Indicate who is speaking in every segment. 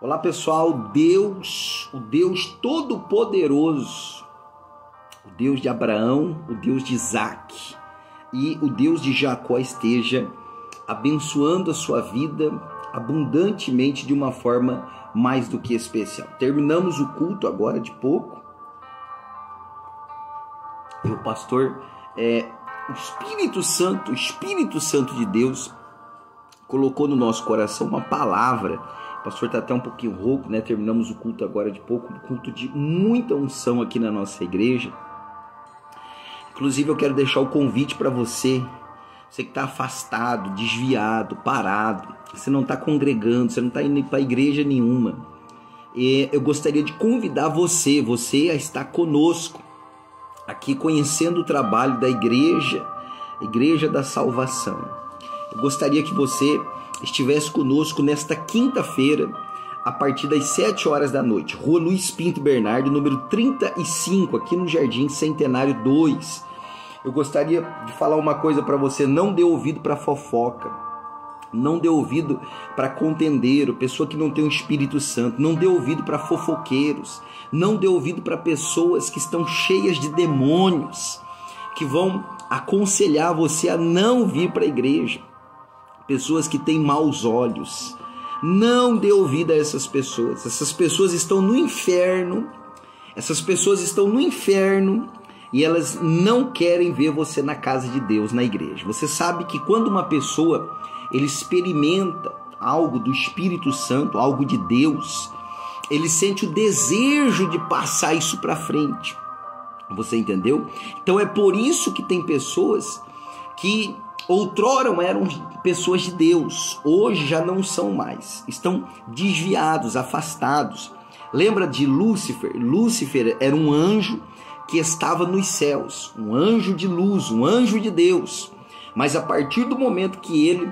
Speaker 1: Olá pessoal, Deus, o Deus Todo-Poderoso, o Deus de Abraão, o Deus de Isaac e o Deus de Jacó esteja abençoando a sua vida abundantemente de uma forma mais do que especial. Terminamos o culto agora de pouco e o pastor, o Espírito Santo de Deus colocou no nosso coração uma palavra. O pastor está até um pouquinho rouco, né? Terminamos o culto agora de pouco, um culto de muita unção aqui na nossa igreja. Inclusive eu quero deixar o convite para você que está afastado, desviado, parado, você não está congregando, você não está indo para igreja nenhuma. E eu gostaria de convidar você a estar conosco, aqui conhecendo o trabalho da Igreja da Salvação. Eu gostaria que você estivesse conosco nesta quinta-feira, a partir das 7 horas da noite, Rua Luiz Pinto Bernardo, número 35, aqui no Jardim Centenário 2. Eu gostaria de falar uma coisa para você: não dê ouvido para fofoca, não dê ouvido para contendeiro, pessoa que não tem o Espírito Santo, não dê ouvido para fofoqueiros, não dê ouvido para pessoas que estão cheias de demônios, que vão aconselhar você a não vir para a igreja. Pessoas que têm maus olhos, não dê ouvido a essas pessoas. Essas pessoas estão no inferno, e elas não querem ver você na casa de Deus, na igreja. Você sabe que quando uma pessoa ele experimenta algo do Espírito Santo, algo de Deus, ele sente o desejo de passar isso para frente. Você entendeu? Então é por isso que tem pessoas que outrora eram pessoas de Deus, hoje já não são mais, estão desviados, afastados. Lembra de Lúcifer? Lúcifer era um anjo que estava nos céus, um anjo de luz, um anjo de Deus. Mas a partir do momento que ele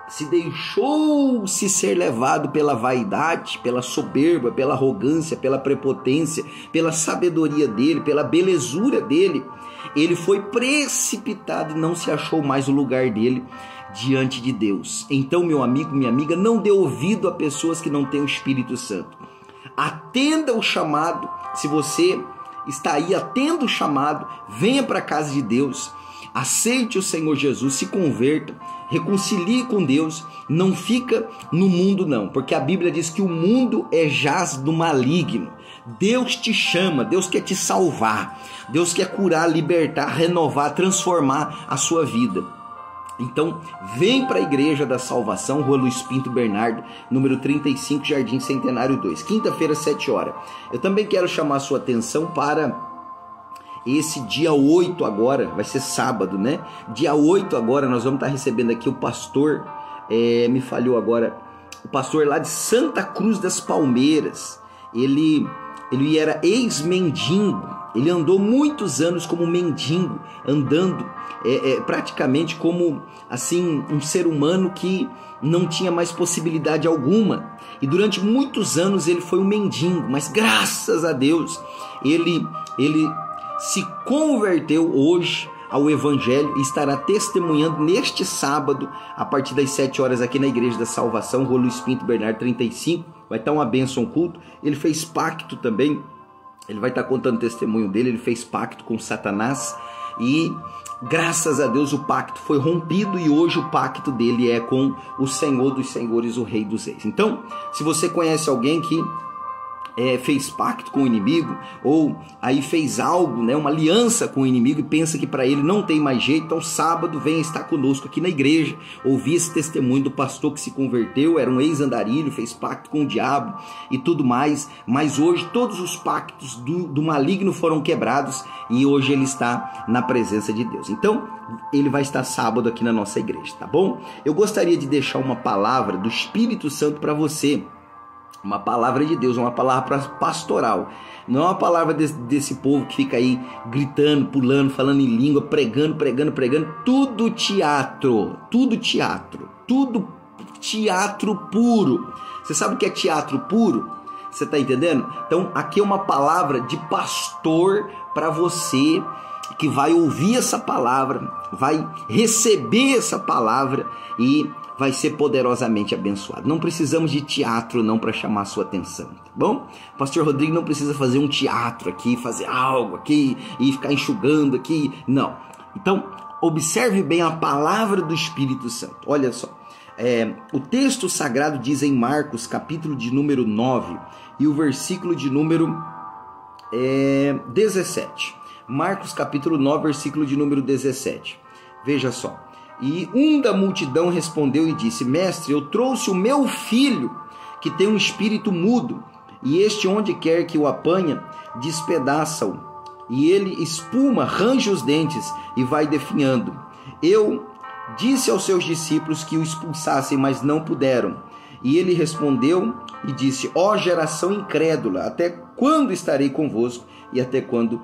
Speaker 1: se deixou ser levado pela vaidade, pela soberba, pela arrogância, pela prepotência, pela sabedoria dele, pela belezura dele, ele foi precipitado e não se achou mais o lugar dele diante de Deus. Então, meu amigo, minha amiga, não dê ouvido a pessoas que não têm o Espírito Santo. Atenda o chamado. Se você está aí, atenda o chamado, venha para a casa de Deus, aceite o Senhor Jesus, se converta, reconcilie com Deus, não fica no mundo não, porque a Bíblia diz que o mundo é jaz do maligno. Deus te chama, Deus quer te salvar, Deus quer curar, libertar, renovar, transformar a sua vida. Então, vem para a Igreja da Salvação, Rua Luiz Pinto Bernardo, número 35, Jardim Centenário 2, quinta-feira, 7 horas. Eu também quero chamar a sua atenção para esse dia 8 agora, vai ser sábado, né? Dia 8 agora nós vamos estar recebendo aqui o pastor, me falhou agora, o pastor lá de Santa Cruz das Palmeiras. Ele era ex-mendigo, ele andou muitos anos como mendigo, andando praticamente como assim um ser humano que não tinha mais possibilidade alguma. E durante muitos anos ele foi um mendigo, mas graças a Deus ele se converteu hoje ao Evangelho e estará testemunhando neste sábado, a partir das 7 horas aqui na Igreja da Salvação, Rua Luiz Pinto Bernardo 35, vai estar uma bênção culto. Ele fez pacto também, ele vai estar contando o testemunho dele, ele fez pacto com Satanás e graças a Deus o pacto foi rompido e hoje o pacto dele é com o Senhor dos Senhores, o Rei dos Reis. Então, se você conhece alguém que fez pacto com o inimigo, ou aí fez algo, né, uma aliança com o inimigo e pensa que para ele não tem mais jeito, então sábado venha estar conosco aqui na igreja, ouvir esse testemunho do pastor que se converteu, era um ex-andarilho, fez pacto com o diabo e tudo mais, mas hoje todos os pactos do maligno foram quebrados e hoje ele está na presença de Deus. Então ele vai estar sábado aqui na nossa igreja, tá bom? Eu gostaria de deixar uma palavra do Espírito Santo para você, uma palavra de Deus, uma palavra pastoral. Não é uma palavra desse povo que fica aí gritando, pulando, falando em língua, pregando. Tudo teatro puro. Você sabe o que é teatro puro? Você está entendendo? Então aqui é uma palavra de pastor para você que vai ouvir essa palavra, vai receber essa palavra e vai ser poderosamente abençoado. Não precisamos de teatro não para chamar a sua atenção, tá bom? O pastor Rodrigo não precisa fazer um teatro aqui, fazer algo aqui e ficar enxugando aqui, não. Então, observe bem a palavra do Espírito Santo. Olha só, o texto sagrado diz em Marcos, capítulo de número 9 e o versículo de número 17. Marcos, capítulo 9, versículo de número 17. Veja só. E um da multidão respondeu e disse: Mestre, eu trouxe o meu filho, que tem um espírito mudo, e este, onde quer que o apanha, despedaça-o, e ele espuma, range os dentes e vai definhando. Eu disse aos seus discípulos que o expulsassem, mas não puderam. E ele respondeu e disse: Ó geração incrédula, até quando estarei convosco e até quando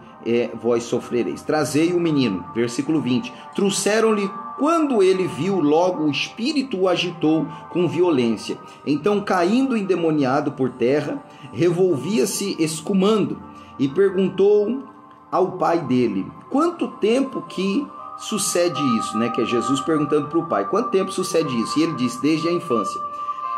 Speaker 1: vós sofrereis? Trazei o menino. Versículo 20. Trouxeram-lhe. Quando ele viu, logo o espírito o agitou com violência. Então, caindo endemoniado por terra, revolvia-se escumando e perguntou ao pai dele: quanto tempo que sucede isso? Que é Jesus perguntando para o pai: quanto tempo sucede isso? E ele disse: desde a infância.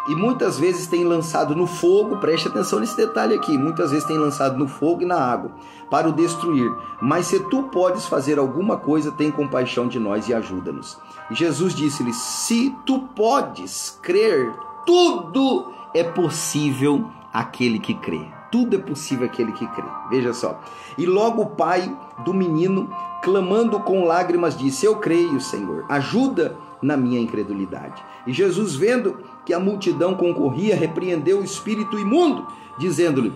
Speaker 1: E muitas vezes tem lançado no fogo, preste atenção nesse detalhe aqui, muitas vezes tem lançado no fogo e na água, para o destruir. Mas se tu podes fazer alguma coisa, tem compaixão de nós e ajuda-nos. E Jesus disse-lhe: se tu podes crer, tudo é possível àquele que crê. Tudo é possível àquele que crê. Veja só. E logo o pai do menino, clamando com lágrimas, disse: eu creio, Senhor, ajuda na minha incredulidade. E Jesus, vendo que a multidão concorria, repreendeu o espírito imundo, dizendo-lhe: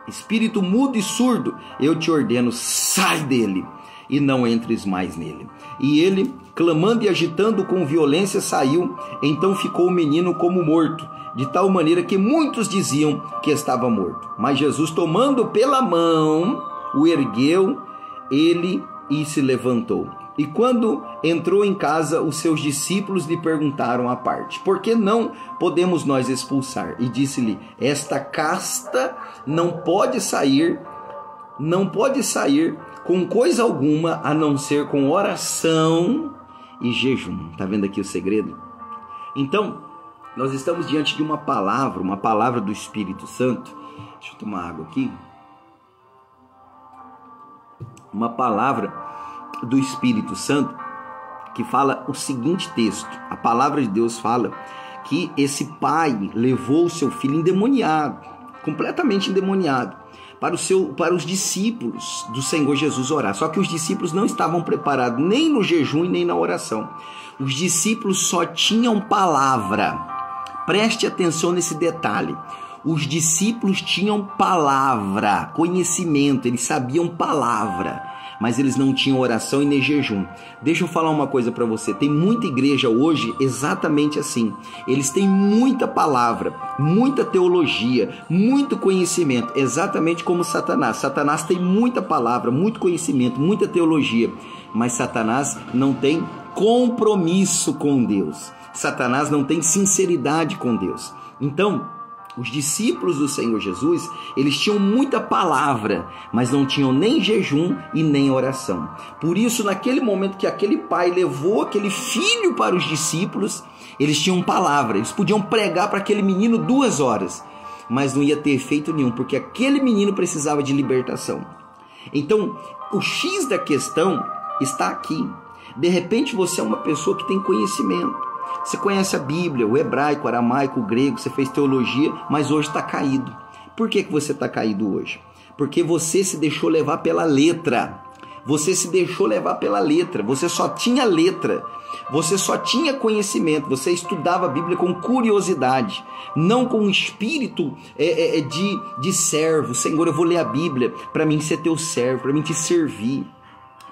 Speaker 1: espírito mudo e surdo, eu te ordeno, sai dele e não entres mais nele. E ele, clamando e agitando com violência, saiu. Então ficou o menino como morto, de tal maneira que muitos diziam que estava morto. Mas Jesus, tomando pela mão, o ergueu ele e se levantou. E quando entrou em casa, os seus discípulos lhe perguntaram à parte: por que não podemos nós expulsar? E disse-lhe: esta casta não pode sair com coisa alguma, a não ser com oração e jejum. Está vendo aqui o segredo? Então, nós estamos diante de uma palavra do Espírito Santo. Deixa eu tomar água aqui. Uma palavra do Espírito Santo que fala o seguinte texto. A palavra de Deus fala que esse pai levou o seu filho endemoniado, completamente endemoniado, para os discípulos do Senhor Jesus orar. Só que os discípulos não estavam preparados nem no jejum e nem na oração. Os discípulos só tinham palavra. Preste atenção nesse detalhe. Os discípulos tinham palavra, conhecimento, eles sabiam palavra, mas eles não tinham oração e nem jejum. Deixa eu falar uma coisa para você. Tem muita igreja hoje exatamente assim. Eles têm muita palavra, muita teologia, muito conhecimento, exatamente como Satanás. Satanás tem muita palavra, muito conhecimento, muita teologia, mas Satanás não tem compromisso com Deus. Satanás não tem sinceridade com Deus. Então, os discípulos do Senhor Jesus, eles tinham muita palavra, mas não tinham nem jejum e nem oração. Por isso, naquele momento que aquele pai levou aquele filho para os discípulos, eles tinham palavra, eles podiam pregar para aquele menino 2 horas, mas não ia ter efeito nenhum, porque aquele menino precisava de libertação. Então, o X da questão está aqui. De repente, você é uma pessoa que tem conhecimento. Você conhece a Bíblia, o hebraico, o aramaico, o grego, você fez teologia, mas hoje está caído. Por que você está caído hoje? Porque você se deixou levar pela letra. Você se deixou levar pela letra. Você só tinha letra. Você só tinha conhecimento. Você estudava a Bíblia com curiosidade, não com espírito de servo. Senhor, eu vou ler a Bíblia para mim ser teu servo, para mim te servir,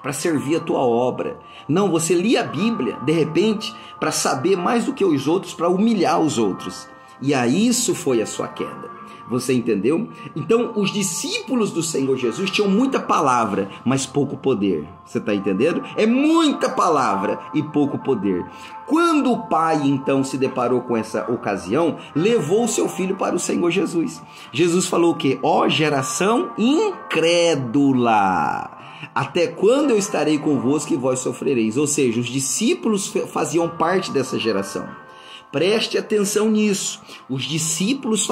Speaker 1: para servir a tua obra. Não, você lia a Bíblia, de repente, para saber mais do que os outros, para humilhar os outros. E aí isso foi a sua queda. Você entendeu? Então, os discípulos do Senhor Jesus tinham muita palavra, mas pouco poder. Você está entendendo? É muita palavra e pouco poder. Quando o pai, então, se deparou com essa ocasião, levou o seu filho para o Senhor Jesus. Jesus falou o quê? Ó geração incrédula! Até quando eu estarei convosco e vós sofrereis? Ou seja, os discípulos faziam parte dessa geração. Preste atenção nisso. Os discípulos